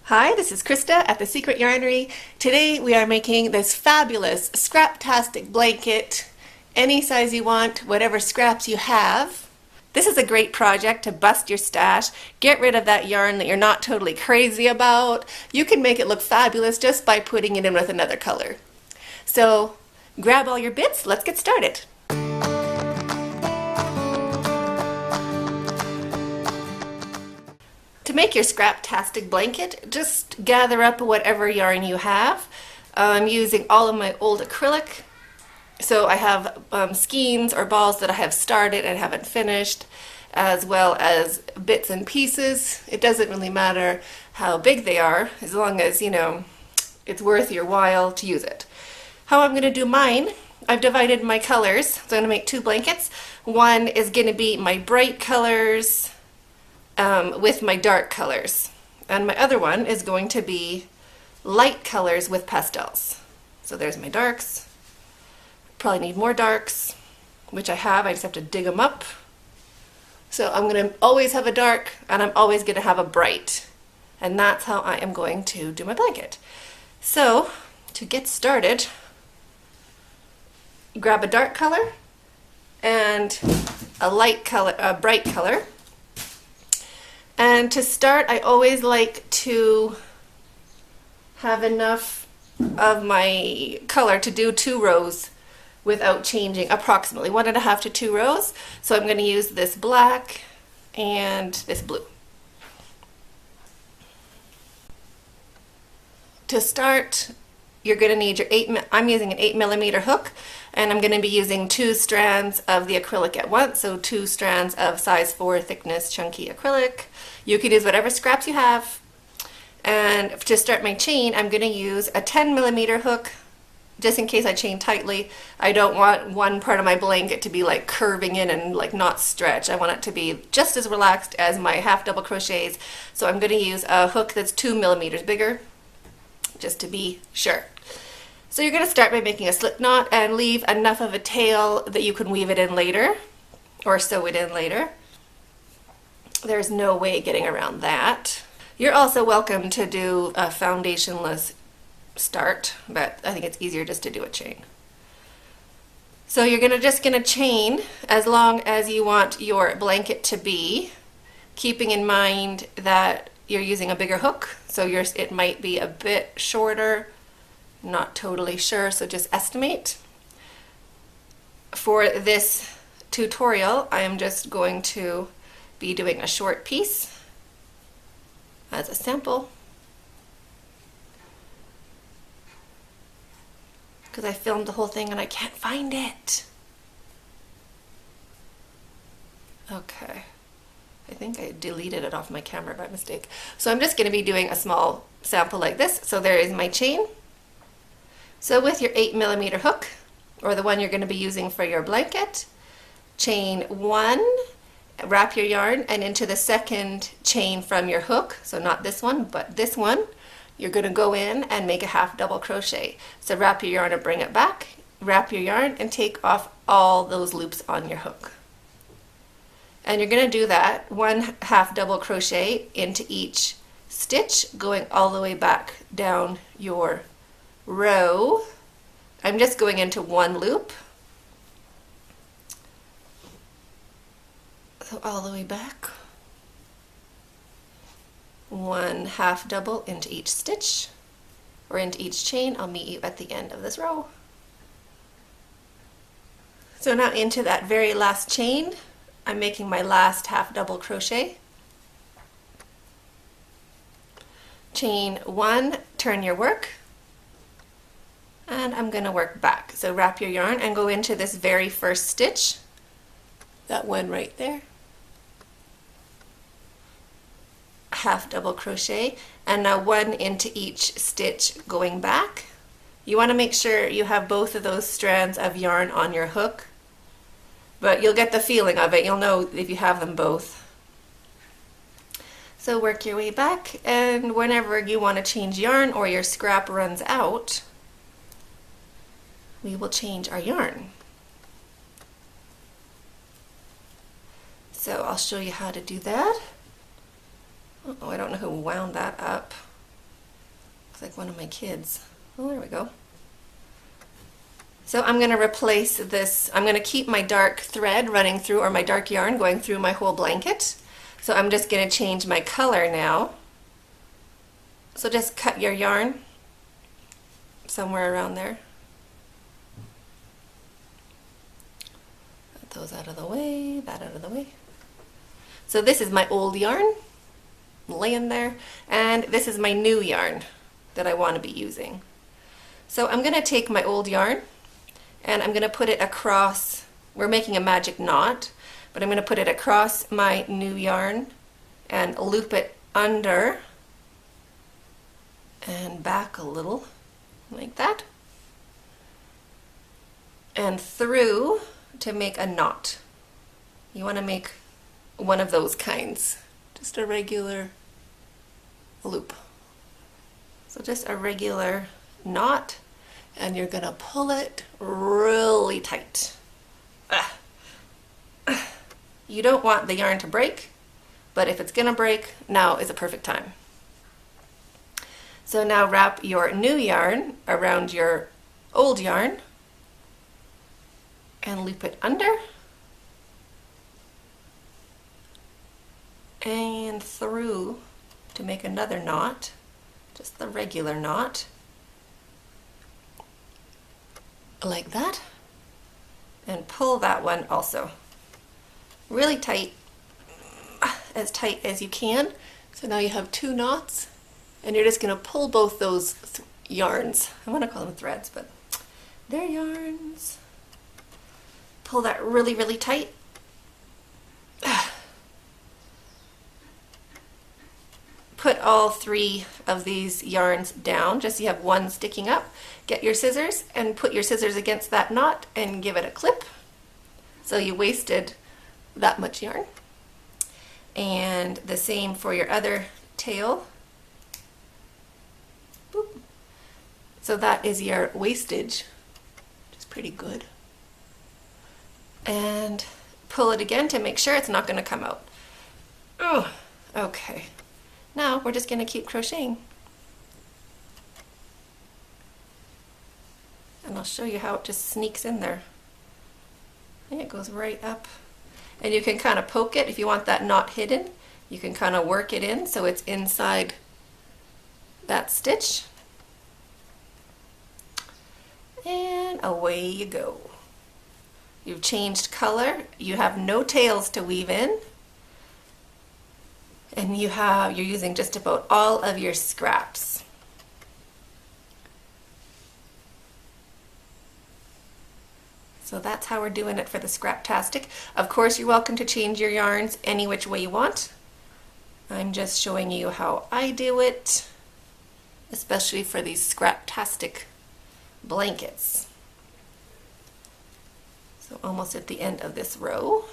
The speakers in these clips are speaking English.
Hi, this is Krista at The Secret Yarnery. Today we are making this fabulous Scraptastic blanket, any size you want, whatever scraps you have. This is a great project to bust your stash, get rid of that yarn that you're not totally crazy about. You can make it look fabulous just by putting it in with another color. So grab all your bits, let's get started. To make your Scraptastic blanket, just gather up whatever yarn you have. I'm using all of my old acrylic. So I have skeins or balls that I have started and haven't finished, as well as bits and pieces. It doesn't really matter how big they are, as long as, it's worth your while to use it. How I'm going to do mine, I've divided my colors. So I'm going to make two blankets. One is going to be my bright colors, with my dark colors, and my other one is going to be light colors with pastels. So there's my darks. Probably need more darks, which I have. I just have to dig them up. So I'm going to always have a dark and I'm always going to have a bright, and that's how I am going to do my blanket. So to get started, grab a dark color and a light color, a bright color. And to start, I always like to have enough of my color to do 2 rows without changing, approximately 1.5 to 2 rows. So I'm going to use this black and this blue. To start, you're going to need your I'm using an 8mm hook, and I'm going to be using 2 strands of the acrylic at once, so 2 strands of size 4 thickness chunky acrylic. You can use whatever scraps you have. And to start my chain, I'm going to use a 10mm hook, just in case I chain tightly. I don't want one part of my blanket to be like curving in and like not stretch. I want it to be just as relaxed as my half double crochets. So I'm going to use a hook that's 2mm bigger, just to be sure. So you're going to start by making a slip knot and leave enough of a tail that you can weave it in later or sew it in later. There's no way getting around that. You're also welcome to do a foundationless start, but I think it's easier just to do a chain. So you're just gonna chain as long as you want your blanket to be, keeping in mind that you're using a bigger hook, so it might be a bit shorter. Not totally sure, so just estimate. For this tutorial, I am just going to be doing a short piece as a sample, because I filmed the whole thing and I can't find it. Okay, I think I deleted it off my camera by mistake. So I'm just going to be doing a small sample like this. So there is my chain. So with your 8mm hook, or the one you're going to be using for your blanket, chain 1, wrap your yarn, and into the second chain from your hook, so not this one, but this one, you're going to go in and make a half double crochet. So wrap your yarn and bring it back, wrap your yarn and take off all those loops on your hook. And you're going to do that 1 half double crochet into each stitch, going all the way back down your row. I'm just going into 1 loop. So all the way back, 1 half double into each stitch, or into each chain. I'll meet you at the end of this row. So now into that very last chain, I'm making my last half double crochet. Chain 1, turn your work, and I'm going to work back. So wrap your yarn and go into this very first stitch, that one right there. Half double crochet, and now 1 into each stitch going back. You want to make sure you have both of those strands of yarn on your hook, but you'll get the feeling of it. You'll know if you have them both. So work your way back, and whenever you want to change yarn or your scrap runs out, we will change our yarn. So I'll show you how to do that. Oh, I don't know who wound that up. like one of my kids. Oh, there we go. So I'm going to replace this, I'm going to keep my dark thread running through, or my dark yarn going through my whole blanket. So I'm just going to change my color now. So just cut your yarn somewhere around there. Put those out of the way, that out of the way. So this is my old yarn laying there, and this is my new yarn that I want to be using. So I'm going to take my old yarn and I'm going to put it across, we're making a magic knot, but I'm going to put it across my new yarn and loop it under and back a little like that and through to make a knot. You want to make one of those kinds, just a regular loop. So just a regular knot, and you're gonna pull it really tight. You don't want the yarn to break, but if it's gonna break, now is a perfect time. So now wrap your new yarn around your old yarn and loop it under and through to make another knot, just the regular knot, like that, and pull that one also really tight, as tight as you can. So now you have two knots, and you're just going to pull both those yarns. I want to call them threads, but they're yarns. Pull that really, really tight. Put all three of these yarns down, just so you have one sticking up. Get your scissors and put your scissors against that knot and give it a clip. So you wasted that much yarn. And the same for your other tail. Boop. So that is your wastage, which is pretty good. And pull it again to make sure it's not going to come out. Ugh. Okay. Now we're just going to keep crocheting. And I'll show you how it just sneaks in there. And it goes right up. And you can kind of poke it if you want that knot hidden. You can kind of work it in so it's inside that stitch. And away you go. You've changed color. You have no tails to weave in. And you're using just about all of your scraps. So that's how we're doing it for the Scraptastic. Of course, you're welcome to change your yarns any which way you want. I'm just showing you how I do it, especially for these Scraptastic blankets. So almost at the end of this row.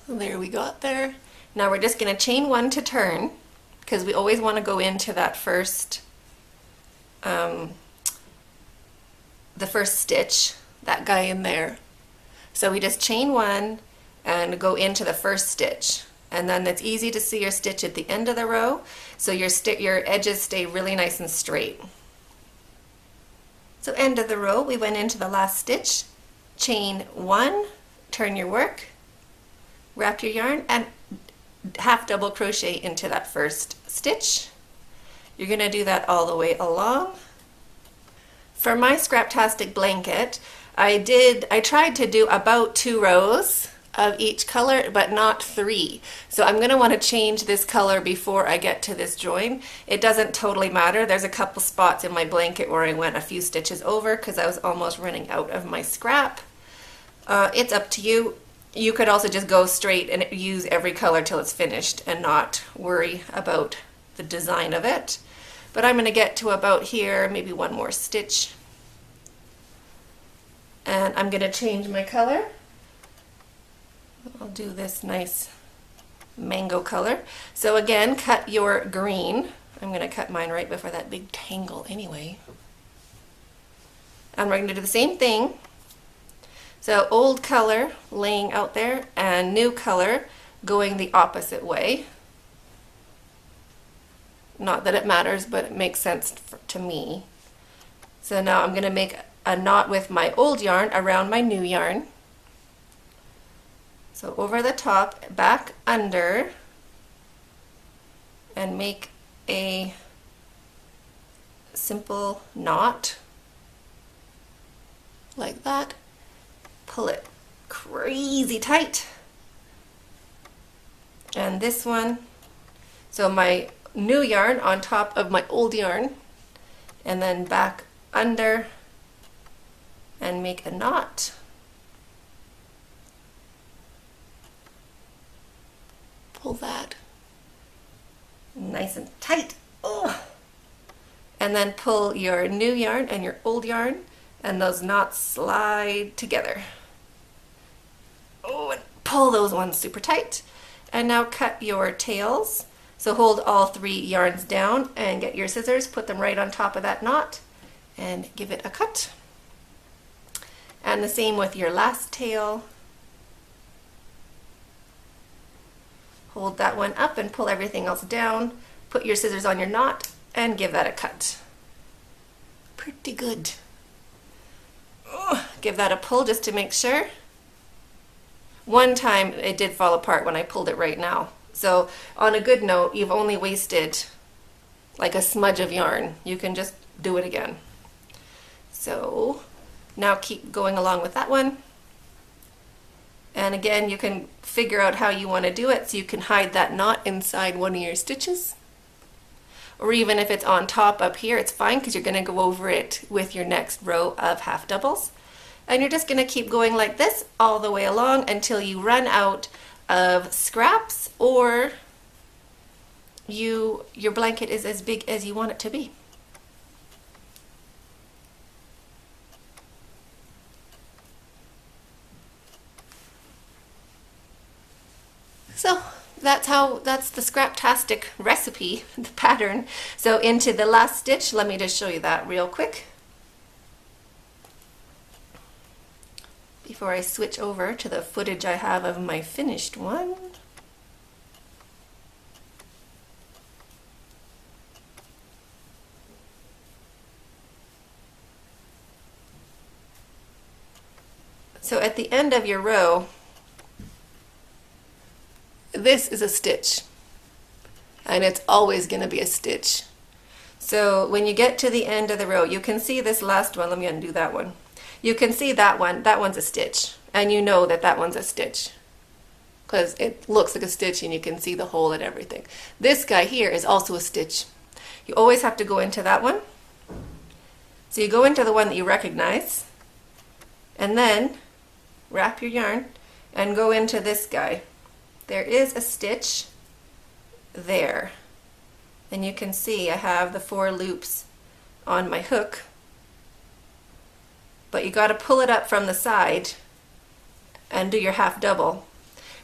There we got there. Now we're just going to chain one to turn, because we always want to go into that first, the first stitch, that guy in there. So we just chain one and go into the first stitch, and then it's easy to see your stitch at the end of the row, so your edges stay really nice and straight. So end of the row, we went into the last stitch, chain one, turn your work, wrap your yarn, and half double crochet into that first stitch. You're going to do that all the way along. For my Scraptastic blanket, I tried to do about 2 rows of each color, but not 3. So I'm going to want to change this color before I get to this join. It doesn't totally matter. There's a couple spots in my blanket where I went a few stitches over because I was almost running out of my scrap. It's up to you. You could also just go straight and use every color till it's finished and not worry about the design of it. But I'm going to get to about here, maybe one more stitch. And I'm going to change my color. I'll do this nice mango color. So again, cut your green. I'm going to cut mine right before that big tangle anyway. And we're going to do the same thing. So old color laying out there and new color going the opposite way. Not that it matters, but it makes sense to me. So now I'm going to make a knot with my old yarn around my new yarn. So over the top, back under, and make a simple knot like that. Pull it crazy tight. And this one, so my new yarn on top of my old yarn, and then back under and make a knot. Pull that nice and tight. Oh. And then pull your new yarn and your old yarn, and those knots slide together. Oh, and pull those ones super tight. And now cut your tails. So hold all 3 yarns down and get your scissors, put them right on top of that knot, and give it a cut. And the same with your last tail. Hold that one up and pull everything else down. Put your scissors on your knot and give that a cut. Pretty good. Give that a pull just to make sure. One time it did fall apart when I pulled it right now. So on a good note, you've only wasted like a smudge of yarn. You can just do it again. So now keep going along with that one. And again, you can figure out how you want to do it, so you can hide that knot inside one of your stitches. Or even if it's on top up here, it's fine because you're going to go over it with your next row of half doubles. And you're just going to keep going like this all the way along until you run out of scraps, or your blanket is as big as you want it to be. So that's the Scraptastic recipe, the pattern. So into the last stitch, let me just show you that real quick before I switch over to the footage I have of my finished one. So at the end of your row, this is a stitch, and it's always going to be a stitch. So when you get to the end of the row, you can see this last one. Let me undo that one. You can see that one's a stitch, and you know that that one's a stitch because it looks like a stitch and you can see the hole and everything. This guy here is also a stitch. You always have to go into that one. So you go into the one that you recognize, and then wrap your yarn and go into this guy. There is a stitch there, and you can see I have the 4 loops on my hook, but you got to pull it up from the side and do your half double.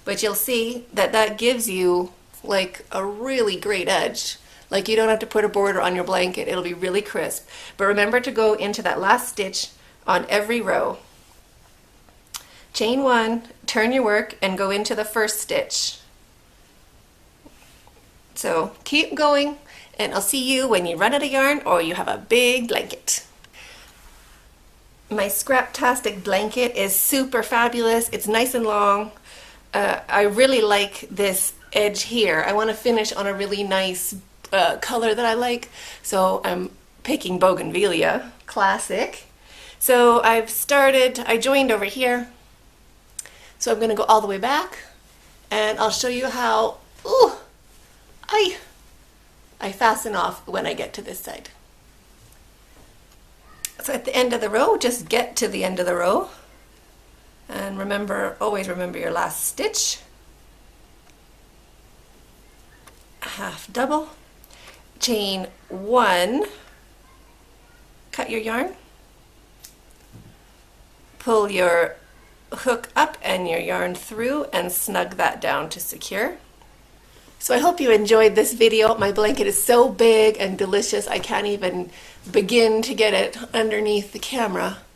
But you'll see that that gives you like a really great edge. Like you don't have to put a border on your blanket, it'll be really crisp. But remember to go into that last stitch on every row. Chain 1, turn your work, and go into the first stitch. So keep going, and I'll see you when you run out of yarn or you have a big blanket. My Scraptastic blanket is super fabulous. It's nice and long. I really like this edge here. I want to finish on a really nice color that I like, so I'm picking Bougainvillea Classic. So I joined over here. So I'm going to go all the way back, and I'll show you how I fasten off when I get to this side. So at the end of the row, just get to the end of the row, and always remember your last stitch. Half double, chain 1, cut your yarn, pull your hook up and your yarn through and snug that down to secure. So I hope you enjoyed this video. My blanket is so big and delicious I can't even begin to get it underneath the camera.